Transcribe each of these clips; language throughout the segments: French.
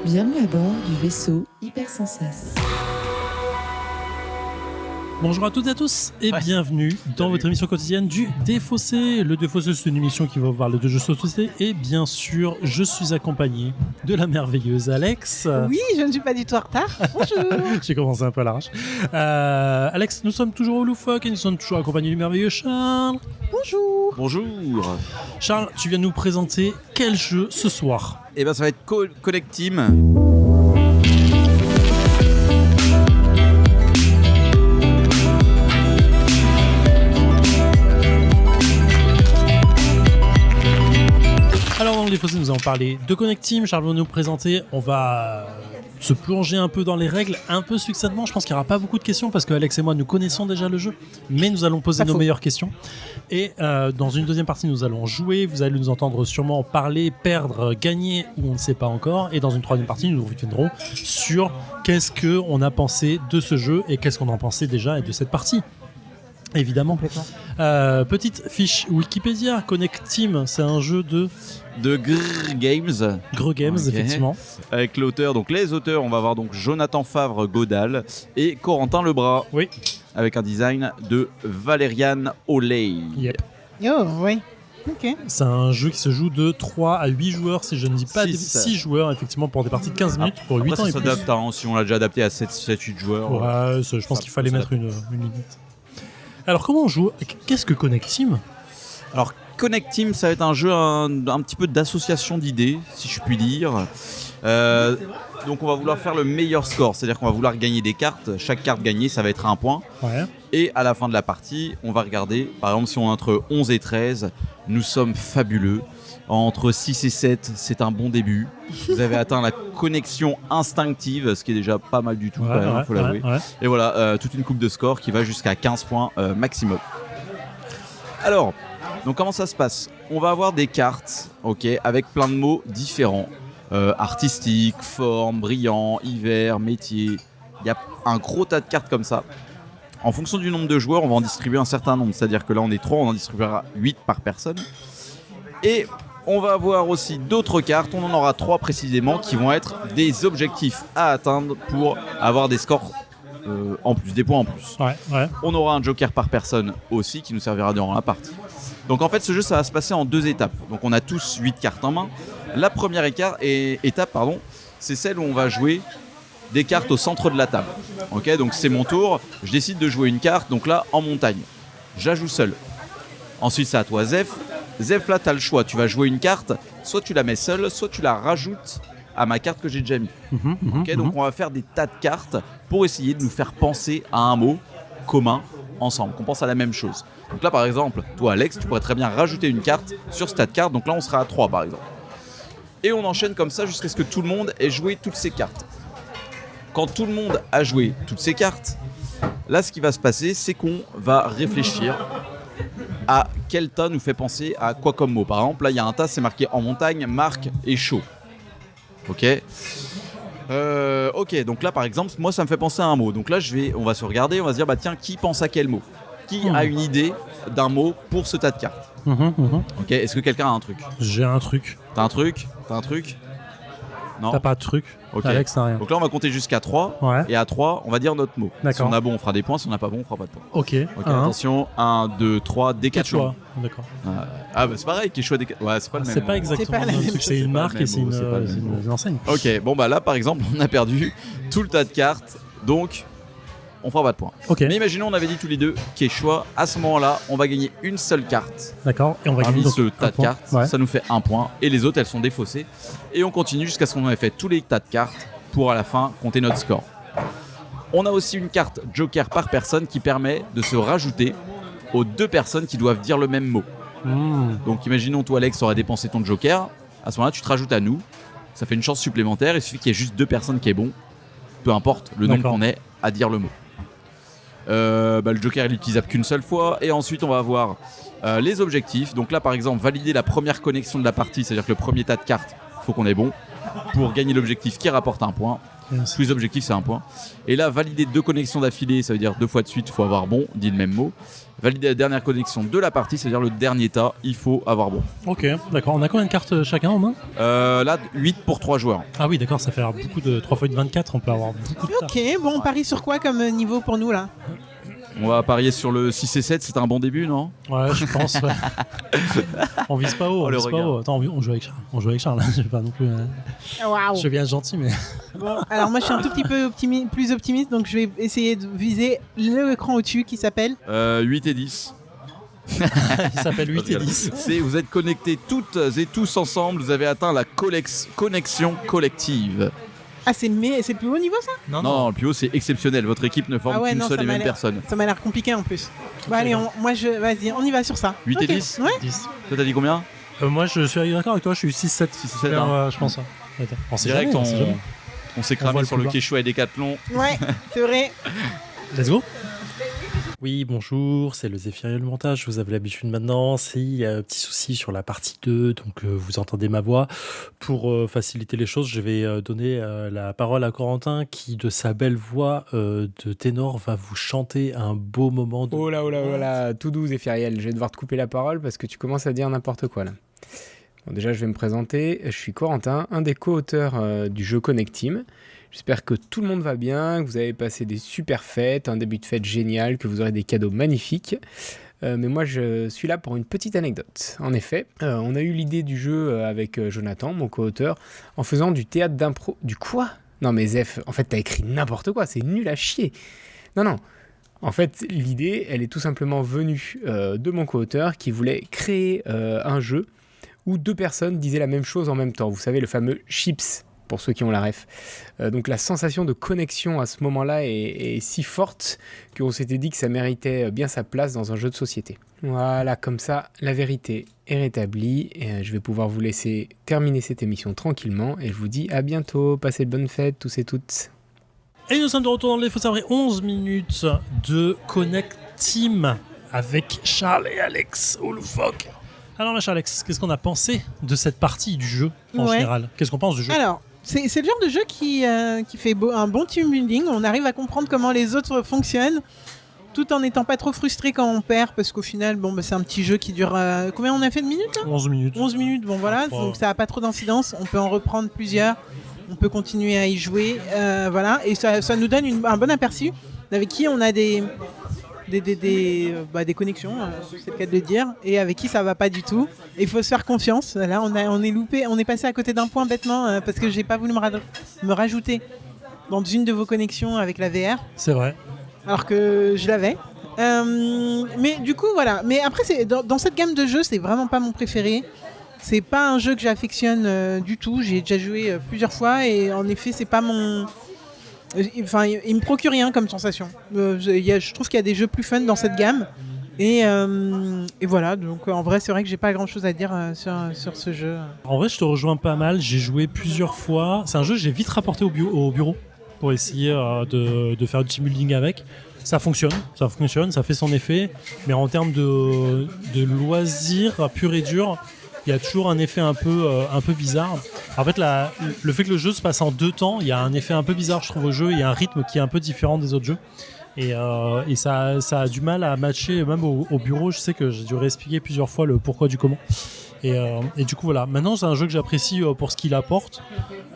Bienvenue à bord du vaisseau Hypersensas. Bonjour à toutes et à tous et bienvenue dans votre émission quotidienne du Défaussé. Le Défaussé, c'est une émission qui va vous parler de jeux de société et bien sûr, je suis accompagné de la merveilleuse Alex. Oui, je ne suis pas du tout en retard. Bonjour. J'ai commencé un peu à l'arrache. Alex, nous sommes toujours au Loufoque et nous sommes toujours accompagnés du merveilleux Charles. Bonjour. Bonjour. Charles, tu viens nous présenter quel jeu ce soir? Eh ben ça va être Connect Team. Alors dans le Défaussé, nous allons parler de Connect Team. Charles va nous présenter. On va se plonger un peu dans les règles, un peu succinctement. Je pense qu'il n'y aura pas beaucoup de questions parce que Alex et moi, nous connaissons déjà le jeu. Mais nous allons poser nos meilleures questions. Et dans une deuxième partie, nous allons jouer. Vous allez nous entendre sûrement parler, perdre, gagner ou on ne sait pas encore. Et dans une troisième partie, nous reviendrons sur qu'est-ce qu'on a pensé de ce jeu et qu'est-ce qu'on en pensait déjà et de cette partie. Évidemment. Petite fiche Wikipédia. Connect Team, c'est un jeu de Grrr Games. Grrr Games, okay. Effectivement. Avec l'auteur, donc les auteurs, on va avoir donc Jonathan Favre-Godal et Corentin Lebras. Oui. Avec un design de Valériane Oley. Yep. Oh, oui. Ok. C'est un jeu qui se joue de 3 à 8 joueurs, si je ne dis pas 6 joueurs, effectivement, pour des parties de 15 minutes, pour 8 ans et plus. Ça s'adapte, hein, si on l'a déjà adapté à 7-8 joueurs. Ouais, je pense qu'il fallait mettre une limite. Alors, comment on joue? Qu'est-ce que Connect Team? Alors, Connect Team, ça va être un jeu un petit peu d'association d'idées, si je puis dire. Donc, on va vouloir faire le meilleur score, c'est-à-dire qu'on va vouloir gagner des cartes. Chaque carte gagnée, ça va être un point. Ouais. Et à la fin de la partie, on va regarder, par exemple, si on est entre 11 et 13, nous sommes fabuleux. Entre 6 et 7, c'est un bon début. Vous avez atteint la connexion instinctive, ce qui est déjà pas mal du tout, il faut l'avouer. Ouais. Et voilà, toute une coupe de score qui va jusqu'à 15 points maximum. Alors, donc comment ça se passe? On va avoir des cartes, avec plein de mots différents. Artistique, forme, brillant, hiver, métier. Il y a un gros tas de cartes comme ça. En fonction du nombre de joueurs, on va en distribuer un certain nombre. C'est-à-dire que là, on est 3, on en distribuera 8 par personne. Et on va avoir aussi d'autres cartes, on en aura 3 précisément, qui vont être des objectifs à atteindre pour avoir des scores en plus, des points en plus. Ouais. On aura un joker par personne aussi qui nous servira durant la partie. Donc en fait, ce jeu, ça va se passer en 2 étapes. Donc on a tous 8 cartes en main. La première étape, c'est celle où on va jouer des cartes au centre de la table. Donc c'est mon tour, je décide de jouer une carte, donc là, en montagne. Je la joue seul. Ensuite, c'est à toi, Zef. Zef, là, tu as le choix. Tu vas jouer une carte, soit tu la mets seule, soit tu la rajoutes à ma carte que j'ai déjà mis. Donc, on va faire des tas de cartes pour essayer de nous faire penser à un mot commun ensemble, qu'on pense à la même chose. Donc là, par exemple, toi, Alex, tu pourrais très bien rajouter une carte sur ce tas de cartes. Donc là, on sera à 3, par exemple. Et on enchaîne comme ça jusqu'à ce que tout le monde ait joué toutes ses cartes. Quand tout le monde a joué toutes ses cartes, là, ce qui va se passer, c'est qu'on va réfléchir à quel tas nous fait penser à quoi comme mot. Par exemple, là, il y a un tas, c'est marqué en montagne, marque et chaud. Ok, donc là, par exemple, moi, ça me fait penser à un mot. Donc là, on va se regarder, on va se dire, tiens, qui pense à quel mot? Qui a une idée d'un mot pour ce tas de cartes? Ok, est-ce que quelqu'un a un truc? J'ai un truc. T'as un truc? Non. T'as pas de truc? Okay. Alex, t'as rien. Donc là, on va compter jusqu'à 3. Ouais. Et à 3, on va dire notre mot. D'accord. Si on a bon, on fera des points. Si on n'a pas bon, on fera pas de points. Ok. Attention, 1, 2, 3, Décathlon. D'accord. C'est pareil, Quechua Décathlon. Ouais, c'est pas le même. C'est pas exactement le même truc. C'est une marque et c'est une enseigne. Ok, là, par exemple, on a perdu tout le tas de cartes. Donc, on fera pas de points. Okay. Mais imaginons, on avait dit tous les deux Quechua. À ce moment-là, on va gagner une seule carte. D'accord. Et on va gagner ce tas de cartes. Ouais. Ça nous fait 1 point. Et les autres, elles sont défaussées. Et on continue jusqu'à ce qu'on ait fait tous les tas de cartes pour à la fin compter notre score. On a aussi une carte joker par personne qui permet de se rajouter aux 2 personnes qui doivent dire le même mot. Donc imaginons, toi Alex aurais dépensé ton joker. À ce moment-là, tu te rajoutes à nous. Ça fait une chance supplémentaire. Il suffit qu'il y ait juste 2 personnes qui est bon. Peu importe le nombre qu'on ait à dire le mot. Le joker est utilisable qu'une seule fois. Et ensuite, on va avoir les objectifs. Donc là, par exemple, valider la première connexion de la partie. C'est-à-dire que le premier tas de cartes, il faut qu'on ait bon pour gagner l'objectif qui rapporte 1 point. Tous les objectifs, c'est 1 point. Et là, valider 2 connexions d'affilée, ça veut dire 2 fois de suite, il faut avoir bon, dit le même mot. Valider la dernière connexion de la partie, c'est-à-dire le dernier tas, il faut avoir bon. Ok, d'accord. On a combien de cartes chacun en main? Là, 8 pour 3 joueurs. Ah oui, d'accord, ça fait beaucoup de 3 x 24, on peut avoir beaucoup de cartes. Ok, bon, on parie sur quoi comme niveau pour nous là? On va parier sur le 6 et 7, c'est un bon début, non? Ouais, je pense, ouais. On vise pas haut, Oh, on le vise pas regard. haut. Attends, on joue avec Charles. On joue avec Charles, je vais pas non plus... Waouh. Je vais bien être gentil, mais... Bon, alors moi je suis un tout petit peu plus optimiste, donc je vais essayer de viser l'écran au-dessus qui s'appelle. 8 et 10. Il s'appelle 8 et 10. Vous êtes connectés toutes et tous ensemble, vous avez atteint la connexion collective. Ah, c'est le plus haut niveau ça? Non, le plus haut, c'est exceptionnel. Votre équipe ne forme Ah ouais, qu'une non, seule ça et m'a même l'air- personne. Ça m'a l'air compliqué en plus. Bon, allez, vas-y, on y va sur ça. 8 et Ok, 10? Ouais. 10. Toi, t'as dit combien? Moi, je suis d'accord avec toi, je suis 6-7. 6-7, hein. Je pense. Ouais. Attends, on sait Direct, jamais, on sait jamais. on s'est On voit cramé le sur le plus bas. Quechua et Décathlon. Ouais, c'est vrai. Let's go. Oui, bonjour, c'est le Zéphiriel Montage, vous avez l'habitude maintenant. S'il y a un petit souci sur la partie 2, donc vous entendez ma voix. Pour faciliter les choses, je vais donner la parole à Corentin qui, de sa belle voix de ténor, va vous chanter un beau moment. Oh là, tout doux Zéphiriel, je vais devoir te couper la parole parce que tu commences à dire n'importe quoi là. Bon, déjà, je vais me présenter, je suis Corentin, un des co-auteurs du jeu Connect Team. J'espère que tout le monde va bien, que vous avez passé des super fêtes, un début de fête génial, que vous aurez des cadeaux magnifiques. Mais moi, je suis là pour une petite anecdote. En effet, on a eu l'idée du jeu avec Jonathan, mon co-auteur, en faisant du théâtre d'impro... Du quoi ? Non mais Zef, en fait, t'as écrit n'importe quoi, c'est nul à chier. Non. En fait, l'idée, elle est tout simplement venue de mon co-auteur qui voulait créer un jeu où 2 personnes disaient la même chose en même temps. Vous savez, le fameux chips, pour ceux qui ont la ref. Donc la sensation de connexion à ce moment-là est si forte qu'on s'était dit que ça méritait bien sa place dans un jeu de société. Voilà, comme ça, la vérité est rétablie. Et je vais pouvoir vous laisser terminer cette émission tranquillement. Et je vous dis à bientôt. Passez de bonnes fêtes, tous et toutes. Et nous sommes de retour dans les Faux Sabrés, 11 minutes de Connect Team avec Charles et Alex Ouloufoque. Alors là, Alex, qu'est-ce qu'on a pensé de cette partie du jeu en Ouais. général? Qu'est-ce qu'on pense du jeu? Alors, c'est le genre de jeu qui fait un bon team building. On arrive à comprendre comment les autres fonctionnent, tout en n'étant pas trop frustré quand on perd, parce qu'au final, c'est un petit jeu qui dure... combien on a fait de minutes là? 11 minutes. 11 minutes, bon voilà, Wow. donc ça n'a pas trop d'incidence. On peut en reprendre plusieurs, on peut continuer à y jouer, voilà, et ça nous donne un bon aperçu avec qui on a des connexions, c'est le cas de le dire, et avec qui ça va pas du tout. Et il faut se faire confiance. Là, on est loupé, on est passé à côté d'un point bêtement parce que j'ai pas voulu me rajouter dans une de vos connexions avec la VR, C'est vrai. alors que je l'avais. Mais du coup, voilà. Mais après, dans cette gamme de jeux, c'est vraiment pas mon préféré. C'est pas un jeu que j'affectionne du tout. J'ai déjà joué plusieurs fois et en effet, c'est pas mon. Enfin, il me procure rien comme sensation. Je trouve qu'il y a des jeux plus fun dans cette gamme. Et voilà, donc en vrai, c'est vrai que j'ai pas grand chose à dire sur ce jeu. En vrai, je te rejoins pas mal. J'ai joué plusieurs fois. C'est un jeu que j'ai vite rapporté au bureau pour essayer de faire du team building avec. Ça fonctionne, ça fait son effet. Mais en termes de loisirs pur et dur, il y a toujours un effet un peu bizarre. En fait, le fait que le jeu se passe en 2 temps, il y a un effet un peu bizarre, je trouve, au jeu. Il y a un rythme qui est un peu différent des autres jeux. Et ça a du mal à matcher, même au bureau. Je sais que j'ai dû réexpliquer plusieurs fois le pourquoi du comment. Et du coup, voilà. Maintenant, c'est un jeu que j'apprécie pour ce qu'il apporte.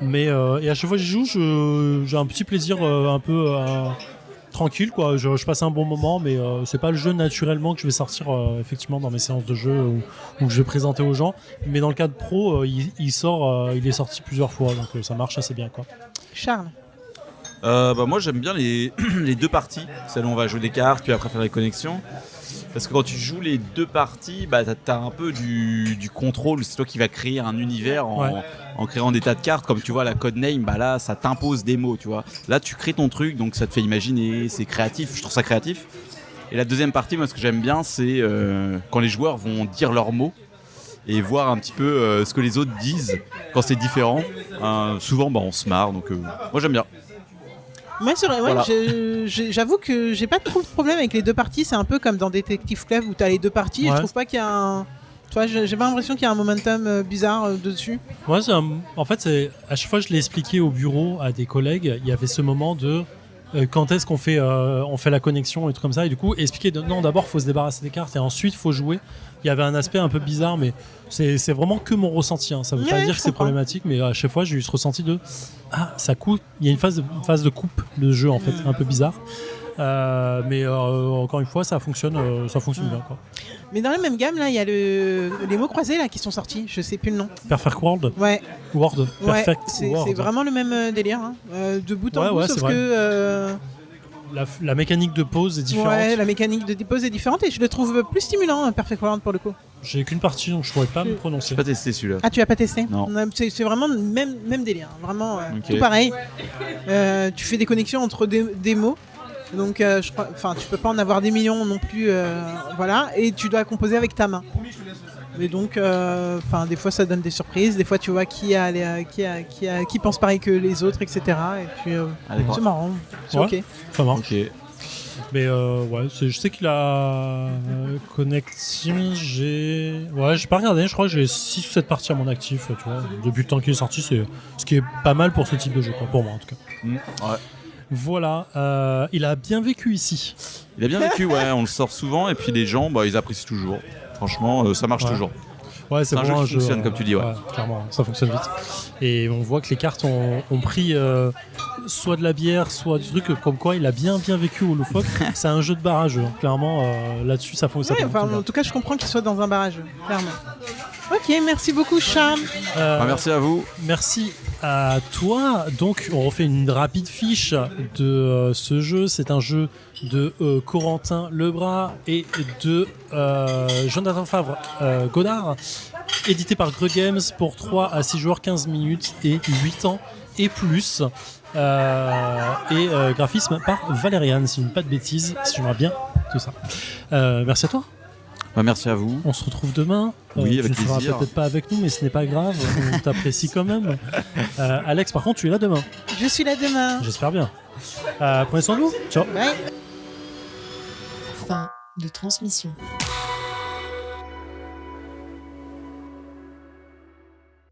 Mais et à chaque fois que j'y joue, j'ai un petit plaisir un peu tranquille, quoi. Je passe un bon moment, mais c'est pas le jeu naturellement que je vais sortir effectivement dans mes séances de jeu ou que je vais présenter aux gens. Mais dans le cadre pro, il est sorti plusieurs fois, donc ça marche assez bien, quoi. Charles. Moi j'aime bien les 2 parties, celle où on va jouer des cartes puis après faire les connexions. Parce que quand tu joues les 2 parties, t'as un peu du contrôle, c'est toi qui vas créer un univers en créant des tas de cartes, comme tu vois la Codename, là ça t'impose des mots, tu vois. Là tu crées ton truc, donc ça te fait imaginer, c'est créatif, je trouve ça créatif. Et la deuxième partie, moi ce que j'aime bien, c'est quand les joueurs vont dire leurs mots et voir un petit peu ce que les autres disent quand c'est différent. Souvent on se marre, donc moi j'aime bien. Moi, c'est vrai, Voilà. j'avoue que j'ai pas trop de problème avec les 2 parties. C'est un peu comme dans Detective Club où t'as les 2 parties. Et Ouais. je trouve pas qu'il y a Toi, j'ai pas l'impression qu'il y a un momentum bizarre dessus. Moi, en fait, à chaque fois que je l'ai expliqué au bureau à des collègues, il y avait ce moment de quand est-ce qu'on fait, on fait la connexion et tout comme ça. Et du coup, expliquer non, d'abord, faut se débarrasser des cartes et ensuite, faut jouer. Il y avait un aspect un peu bizarre, mais c'est vraiment que mon ressenti. Hein. Ça veut pas dire que c'est problématique, mais à chaque fois, j'ai eu ce ressenti de ça coupe. Il y a une phase de coupe de jeu en fait, un peu bizarre. Mais encore une fois, ça fonctionne bien. Quoi. Mais dans la même gamme, là, il y a les mots croisés là qui sont sortis. Je sais plus le nom. Perfect World. Ouais. Word. Perfect World. C'est vraiment le même délire, hein. De bout en bout, ouais, sauf que. La mécanique de pause est différente. Ouais, la mécanique de dépose est différente et je le trouve plus stimulant, Perfect World pour le coup. J'ai qu'une partie, donc je pourrais pas me prononcer. J'ai pas testé celui-là. Ah, tu as pas testé? Non. C'est vraiment le même délire, hein. Vraiment Ok. tout pareil. Tu fais des connexions entre des mots. Donc je crois, enfin tu peux pas en avoir des millions non plus, voilà, et tu dois composer avec ta main. Et donc, des fois ça donne des surprises, des fois tu vois qui pense pareil que les autres, etc. Et puis d'accord. c'est marrant, c'est Ouais. ok. Ça marche. Ok. Mais je sais qu'il a Connecting, j'ai pas regardé, je crois que j'ai 6 ou 7 parties à mon actif, tu vois. Depuis le temps qu'il est sorti, c'est ce qui est pas mal pour ce type de jeu, quoi, pour moi en tout cas. Ouais. Voilà, il a bien vécu ici. Il a bien vécu, ouais, on le sort souvent et puis les gens, ils apprécient toujours. Franchement, ça marche toujours. Ouais, c'est un vraiment jeu qui fonctionne, comme tu dis, ouais. Clairement, ça fonctionne vite. Et on voit que les cartes ont pris soit de la bière, soit du truc, comme quoi il a bien vécu au loufoque. C'est un jeu de barrage, hein. Clairement, là-dessus, ça fonctionne. Ouais, en tout cas, je comprends qu'il soit dans un barrage, clairement. Ok, merci beaucoup, Charles. Merci à vous. Merci à toi. Donc, on refait une rapide fiche de ce jeu. C'est un jeu de Corentin Lebras et de Jonathan Favre Godard, édité par Greux Games pour 3 à 6 joueurs, 15 minutes et 8 ans et plus. Graphisme par Valériane, si je ne dis pas de bêtises, si j'aimerais bien tout ça. Merci à toi. Merci à vous. On se retrouve demain. Oui, avec tu ne seras plaisir. peut-être pas avec nous, mais ce n'est pas grave. On t'apprécie quand même. Alex, par contre, tu es là demain. Je suis là demain. J'espère bien. Prenez soin de vous. Ciao. Bye. Fin de transmission.